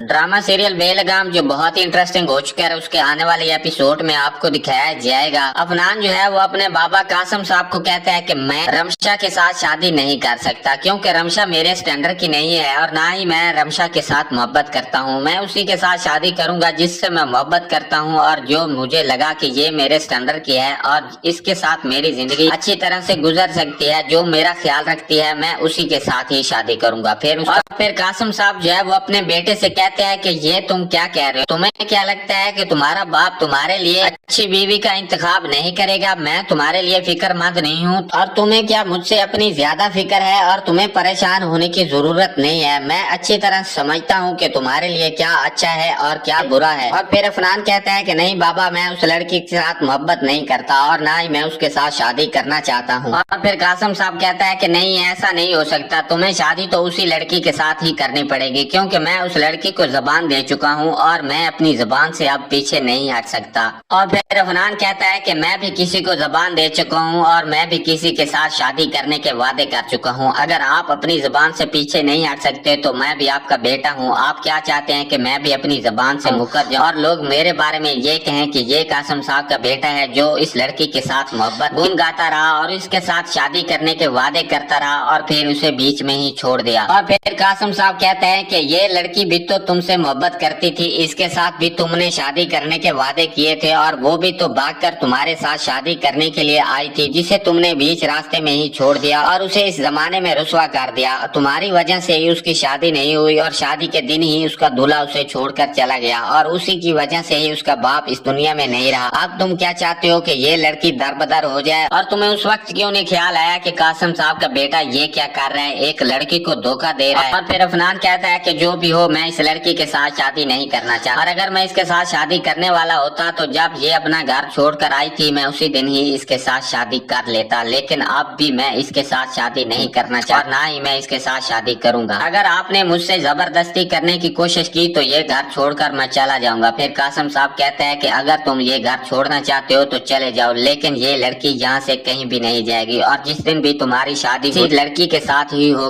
Drama serial बेलगाम जो बहुत ही interesting हो चुका है, उसके आने वाले एपिसोड में आपको दिखाया जाएगा। अफनान जो है वो अपने बाबा कासिम साहब को कहता है कि मैं रमशा के साथ शादी नहीं कर सकता, क्योंकि रमशा मेरे स्टैंडर्ड की नहीं है और ना ही मैं रमशा के साथ मोहब्बत करता हूँ। मैं उसी के साथ शादी करूंगा जिससे मैं मोहब्बत करता हूँ और जो मुझे लगा कि ये मेरे स्टैंडर्ड की है और इसके साथ मेरी जिंदगी अच्छी तरह से गुजर सकती है, जो मेरा ख्याल रखती है, मैं उसी के साथ ही शादी करूंगा। फिर कासिम साहब जो है वो अपने बेटे से कहते हैं कि ये तुम क्या कह रहे हो, तुम्हें क्या लगता है कि तुम्हारा बाप तुम्हारे लिए अच्छी बीवी का इंतखाब नहीं करेगा? मैं तुम्हारे लिए फिक्रमंद नहीं हूँ और तुम्हें क्या मुझसे अपनी ज्यादा फिक्र है और तुम्हें परेशान होने की जरूरत नहीं है। मैं अच्छी तरह समझता हूँ कि तुम्हारे लिए क्या अच्छा है और क्या बुरा है। और फिर अफनान कहता है कि नहीं बाबा, मैं उस लड़की के साथ मोहब्बत नहीं करता और ना ही मैं उसके साथ शादी करना चाहता हूँ। और फिर कासिम साहब कहता है कि नहीं, ऐसा नहीं हो सकता, तुम्हें शादी तो उसी लड़की के साथ ही करनी पड़ेगी, क्योंकि मैं उस लड़की को जबान दे चुका हूँ और मैं अपनी जबान से अब पीछे नहीं हट सकता। और फिर अफनान कहता है कि मैं भी किसी को जबान दे चुका हूँ और मैं भी किसी के साथ शादी करने के वादे कर चुका हूँ। अगर आप अपनी जबान से पीछे नहीं हट सकते तो मैं भी आपका बेटा हूँ। आप क्या चाहते हैं कि मैं भी अपनी जबान से मुकर जाऊँ और लोग मेरे बारे में ये कहें कि ये कासिम साहब का बेटा है जो इस लड़की के साथ मोहब्बत गुन गाता रहा और इसके साथ शादी करने के वादे करता रहा और फिर उसे बीच में ही छोड़ दिया। और फिर कासिम साहब कहते हैं कि ये लड़की भी तो तुमसे मोहब्बत करती थी, इसके साथ भी तुमने शादी करने के वादे किए थे और वो भी तो भागकर तुम्हारे साथ शादी करने के लिए आई थी, जिसे तुमने बीच रास्ते में ही छोड़ दिया और उसे इस जमाने में रुसवा कर दिया। तुम्हारी वजह से ही उसकी शादी नहीं हुई और शादी के दिन ही उसका दूल्हा उसे छोड़कर चला गया और उसी की वजह से ही उसका बाप इस दुनिया में नहीं रहा। अब तुम क्या चाहते हो कि ये लड़की दरबदर हो जाए? और तुम्हें उस वक्त क्यों नहीं ख्याल आया कि कासिम साहब का बेटा ये क्या कर रहा है, एक लड़की को धोखा दे रहा है? और फिर अफनान कहता है कि जो भी हो, मैं इस लड़की के साथ शादी नहीं करना चाहता और अगर मैं इसके साथ शादी करने वाला होता तो जब ये अपना घर छोड़कर आई थी मैं उसी दिन ही इसके साथ शादी कर लेता, लेकिन अब भी मैं इसके साथ शादी नहीं करना चाहता, ना ही मैं इसके साथ शादी करूंगा। अगर आपने मुझसे जबरदस्ती करने की कोशिश की तो ये घर छोड़कर मैं चला जाऊंगा। फिर कासिम साहब कहते हैं कि अगर तुम ये घर छोड़ना चाहते हो तो चले जाओ, लेकिन ये लड़की यहाँ से कहीं भी नहीं जाएगी और जिस दिन भी तुम्हारी शादी इस लड़की के साथ ही हो